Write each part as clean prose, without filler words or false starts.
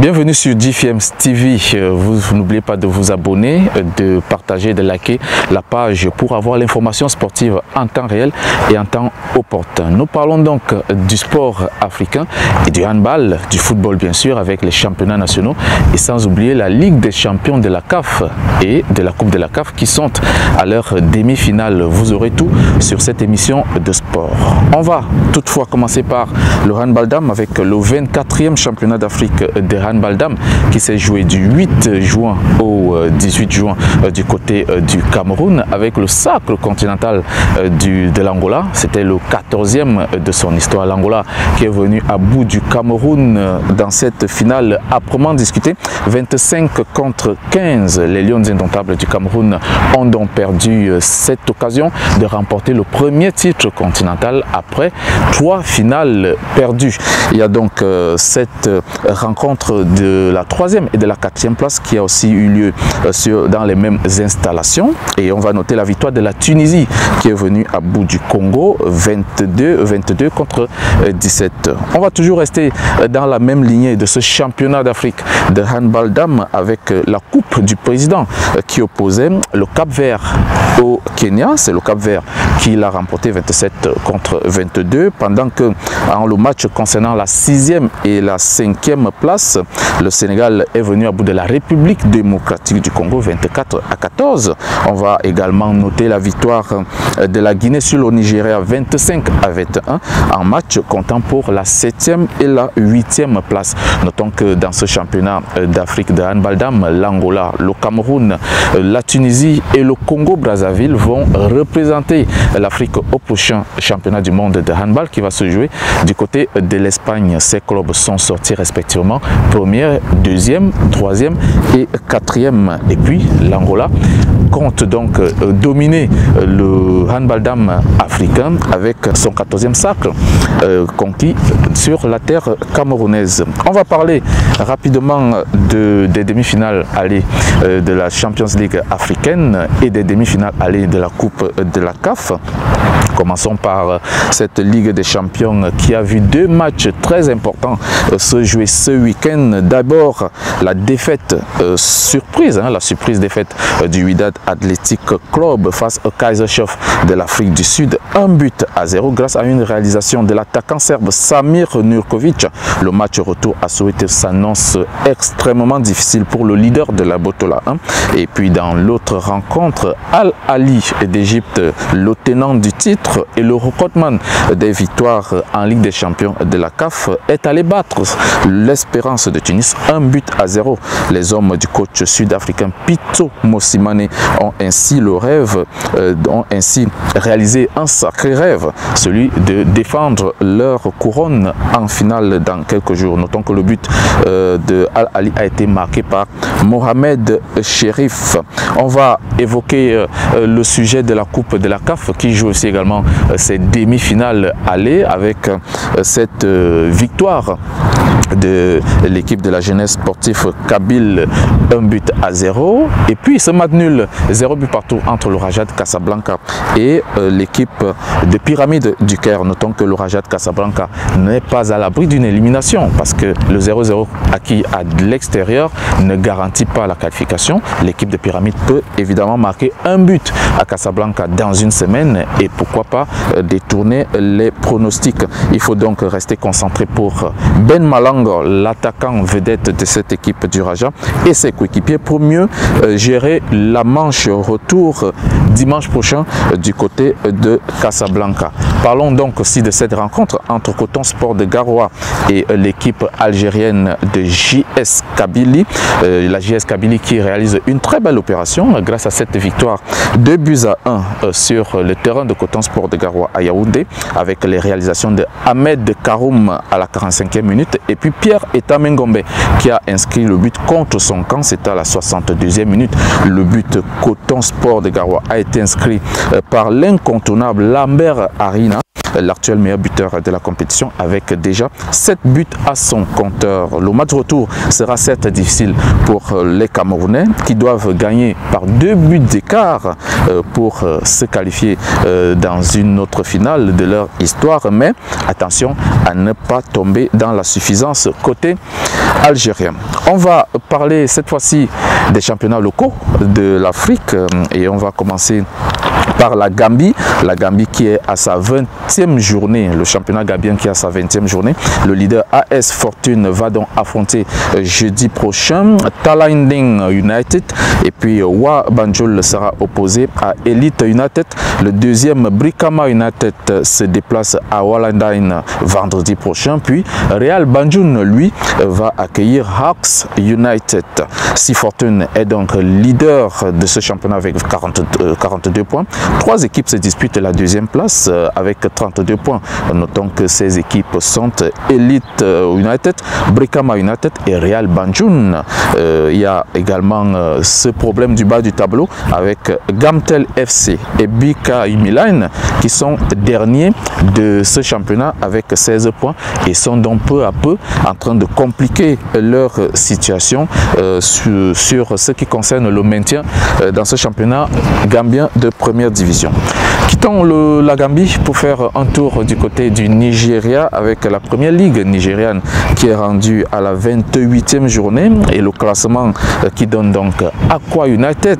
Bienvenue sur GFM TV. Vous n'oubliez pas de vous abonner, de partager, de liker la page pour avoir l'information sportive en temps réel et en temps opportun. Nous parlons donc du sport africain et du handball, du football bien sûr avec les championnats nationaux et sans oublier la Ligue des champions de la CAF et de la Coupe de la CAF qui sont à leur demi-finale. Vous aurez tout sur cette émission de sport. On va toutefois commencer par le handball dame avec le 24e championnat d'Afrique de handball dame qui s'est joué du 8 juin au 18 juin du côté du Cameroun avec le sacre continental de l'Angola. C'était le 14e de son histoire. L'Angola qui est venu à bout du Cameroun dans cette finale âprement discutée. 25 contre 15. Les Lions indomptables du Cameroun ont donc perdu cette occasion de remporter le premier titre continental après 3 finales perdues. Il y a donc cette rencontre de la 3e et de la 4e place qui a aussi eu lieu dans les mêmes installations. Et on va noter la victoire de la Tunisie qui est venue à bout du Congo 22 contre 17. On va toujours rester dans la même lignée de ce championnat d'Afrique de handball dame avec la Coupe du Président qui opposait le Cap-Vert au Kenya. C'est le Cap-Vert qui l'a remporté 27 contre 22 pendant que en le match concernant la 6e et la 5e place, le Sénégal est venu à bout de la République démocratique du Congo 24 à 14. On va également noter la victoire de la Guinée sur le Nigeria 25 à 21 en match comptant pour la 7e et la 8e place. Notons que dans ce championnat d'Afrique de handball dame, l'Angola, le Cameroun, la Tunisie et le Congo-Brazzaville vont représenter l'Afrique au prochain championnat du monde de handball qui va se jouer du côté de l'Espagne. Ces clubs sont sortis respectivement 1er, 2e, 3e et 4e. Et puis l'Angola compte donc dominer le handball dame africain avec son 14e sacre conquis sur la terre camerounaise. On va parler rapidement des demi-finales allées de la Champions League africaine et des demi-finales allées de la Coupe de la CAF. Commençons par cette Ligue des champions qui a vu 2 matchs très importants se jouer ce week-end. D'abord la défaite surprise, la surprise défaite du Wydad Athletic Club face au Kaiserslautern de l'Afrique du Sud, 1-0 grâce à une réalisation de l'attaquant serbe Samir Nurkovic. Le match retour à Soweto s'annonce extrêmement difficile pour le leader de la Botola 1. Et puis dans l'autre rencontre, Al Ahly d'Égypte, le tenant du titre et le recordman des victoires en Ligue des champions de la CAF, est allé battre l'Espérance de Tunis 1-0. Les hommes du coach sud-africain Pitso Mosimane ont ainsi réalisé un sacré rêve, celui de défendre leur couronne en finale dans quelques jours. Notons que le but de Al Ahly a été marqué par Mohamed Cherif. On va évoquer le sujet de la Coupe de la CAF qui joue aussi également ses demi-finales allées avec cette victoire de l'équipe de la jeunesse sportive Kabylie 1-0 et puis ce match nul 0 but partout entre le Raja de Casablanca et l'équipe de Pyramide du Caire. Notons que le Raja de Casablanca n'est pas à l'abri d'une élimination parce que le 0-0 acquis à l'extérieur ne garantit pas la qualification. L'équipe de Pyramide peut évidemment marquer un but à Casablanca dans une semaine et pourquoi pas détourner les pronostics. Il faut donc rester concentré pour Ben Malango, l'attaquant vedette de cette équipe du Raja et ses coéquipiers pour mieux gérer la manche retour dimanche prochain du côté de Casablanca. Parlons donc aussi de cette rencontre entre Coton Sport de Garoua et l'équipe algérienne de JS Kabylie. La JS Kabylie qui réalise une très belle opération grâce à cette victoire 2-1 sur le terrain de Coton Sport de Garoua à Yaoundé avec les réalisations de Ahmed Karoum à la 45e minute et puis Pierre Etamengombe qui a inscrit le but contre son camp, c'était à la 62e minute. Le but Coton Sport de Garoua a été inscrit par l'incontournable Lambert Arina l'actuel meilleur buteur de la compétition avec déjà 7 buts à son compteur. Le match retour sera certes difficile pour les Camerounais qui doivent gagner par 2 buts d'écart pour se qualifier dans une autre finale de leur histoire, mais attention à ne pas tomber dans la suffisance côté algérien. On va parler cette fois-ci des championnats locaux de l'Afrique et on va commencer par la Gambie qui est à sa 20e journée, le championnat gambien qui est à sa 20e journée. Le leader AS Fortune va donc affronter jeudi prochain Talainding United et puis Wa Banjul sera opposé à Elite United. Le deuxième Brikama United se déplace à Wallandine vendredi prochain, puis Real Banjul lui va accueillir Hawks United. Si Fortune est donc leader de ce championnat avec 42 points, 3 équipes se disputent la deuxième place avec 32 points. Notons que ces équipes sont Elite United, Brikama United et Real Banjul. Il y a également ce problème du bas du tableau avec Gamtel FC et Bika Milan qui sont derniers de ce championnat avec 16 points et sont donc peu à peu en train de compliquer leur situation sur ce qui concerne le maintien dans ce championnat gambien de première division. Quittons la Gambie pour faire un tour du côté du Nigeria avec la première ligue nigériane qui est rendue à la 28e journée et le classement qui donne donc Aqua United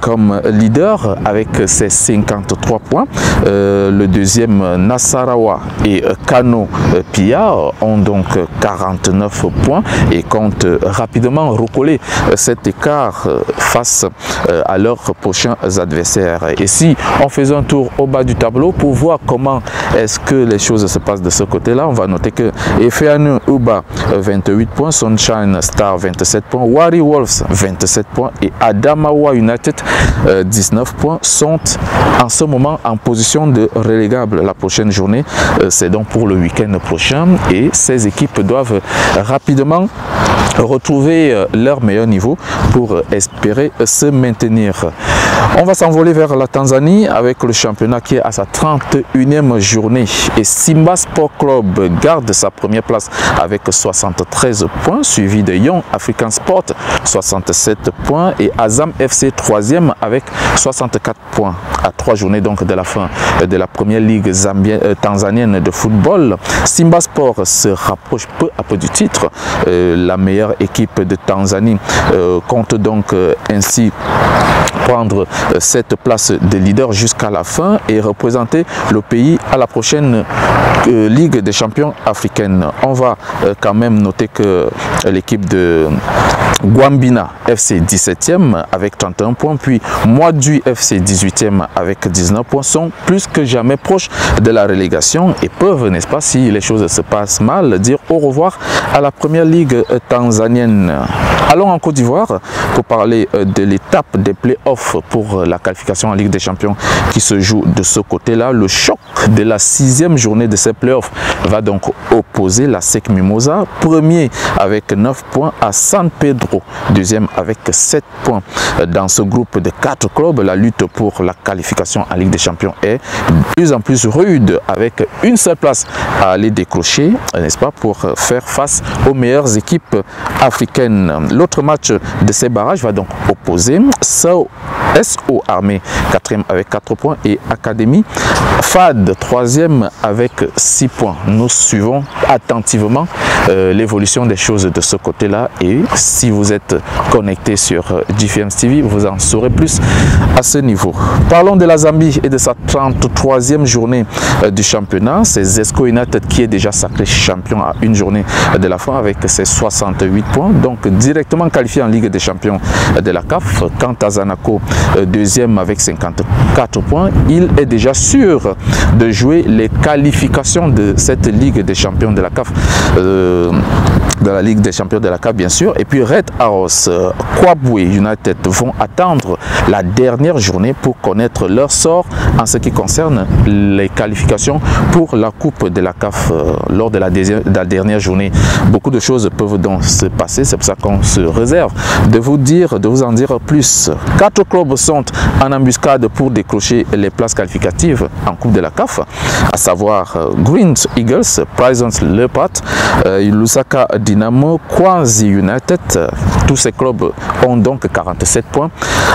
comme leader avec ses 53 points. Le deuxième Nasarawa et Kano Pia ont donc 49 points et comptent rapidement recoller cet écart face à leurs prochains adversaires. Et si on faisait un tour au bas du tableau pour voir comment est-ce que les choses se passent de ce côté-là, on va noter que Efeanu Uba 28 points, Sunshine Star 27 points, Wari Wolves 27 points et Adamawa United 19 points sont en ce moment en position de relégable. La prochaine journée, c'est donc pour le week-end prochain et ces équipes doivent rapidement retrouver leur meilleur niveau pour espérer se maintenir. On va s'envoler vers la Tanzanie avec le championnat qui est à sa 31e journée et Simba Sport Club garde sa première place avec 73 points, suivi de Young African Sport 67 points et Azam FC 3e avec 64 points. À 3 journées donc de la fin de la première ligue tanzanienne de football, Simba Sport se rapproche peu à peu du titre. La meilleure équipe de Tanzanie compte donc ainsi prendre cette place de leader jusqu'à la fin et représenter le pays à la prochaine Ligue des champions africaine. On va quand même noter que l'équipe de Gwambina FC 17e avec 31 points, puis Moadu FC 18e avec 19 points sont plus que jamais proches de la relégation et peuvent, n'est-ce pas, si les choses se passent mal, dire au revoir à la première ligue tanzanienne. Allons en Côte d'Ivoire pour parler de l'étape des playoffs pour la qualification en Ligue des Champions qui se joue de ce côté-là. Le choc de la 6e journée de ces playoffs va donc opposer la SEC Mimosa, premier avec 9 points, à San Pedro, deuxième avec 7 points. Dans ce groupe de 4 clubs, la lutte pour la qualification en Ligue des Champions est de plus en plus rude avec une seule place à aller décrocher, n'est-ce pas, pour faire face aux meilleures équipes africaines. L'autre match de ces barrages va donc opposer SO Armée 4e avec 4 points et Académie FAD 3e avec 6 points. Nous suivons attentivement l'évolution des choses de ce côté-là et si vous êtes connecté sur GFM TV, vous en saurez plus à ce niveau. Parlons de la Zambie et de sa 33e journée du championnat. C'est Zesco United qui est déjà sacré champion à une journée de la fin avec ses 68 points, donc directement qualifié en Ligue des champions de la CAF. Quant à Zanaco, deuxième avec 54 points, il est déjà sûr de jouer les qualifications de cette Ligue des champions de la CAF, de la Ligue des champions de la CAF bien sûr. Et puis Red Arrows, Kwabwe United vont attendre la dernière journée pour connaître leur sort en ce qui concerne les qualifications pour la Coupe de la CAF lors de la dernière journée. Beaucoup de choses peuvent donc se passer, c'est pour ça qu'on se réserve de vous en dire plus. 4 clubs clubs sont en embuscade pour décrocher les places qualificatives en Coupe de la CAF, à savoir Green Eagles, Prisons Leopard, Lusaka Dynamo, Kwanzi United. Tous ces clubs ont donc 47 points.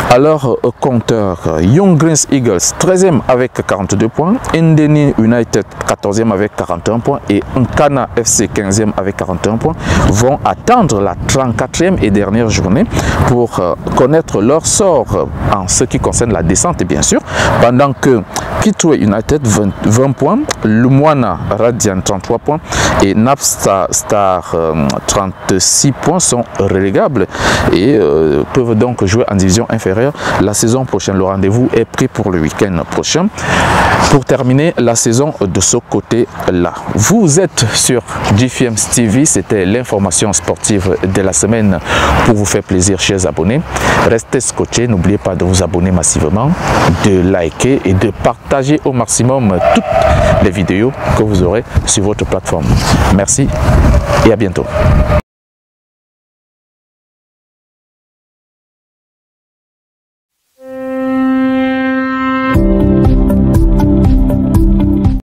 À leur compteur, Young Greens Eagles 13e avec 42 points, Ndeni United 14e avec 41 points et Nkana FC 15e avec 41 points vont attendre la 34e et dernière journée pour connaître leur sort en ce qui concerne la descente bien sûr, pendant que Kitwe United 20 points, Lumwana Radiant 33 points et Napstar 36 points sont relégables et peuvent donc jouer en division inférieure la saison prochaine. Le rendez-vous est pris pour le week-end prochain pour terminer la saison de ce côté-là. Vous êtes sur GFM TV, c'était l'information sportive de la semaine pour vous faire plaisir, chers abonnés. Restez scotchés, n'oubliez pas de vous abonner massivement, de liker et de partager au maximum toutes les vidéos que vous aurez sur votre plateforme. Merci et à bientôt.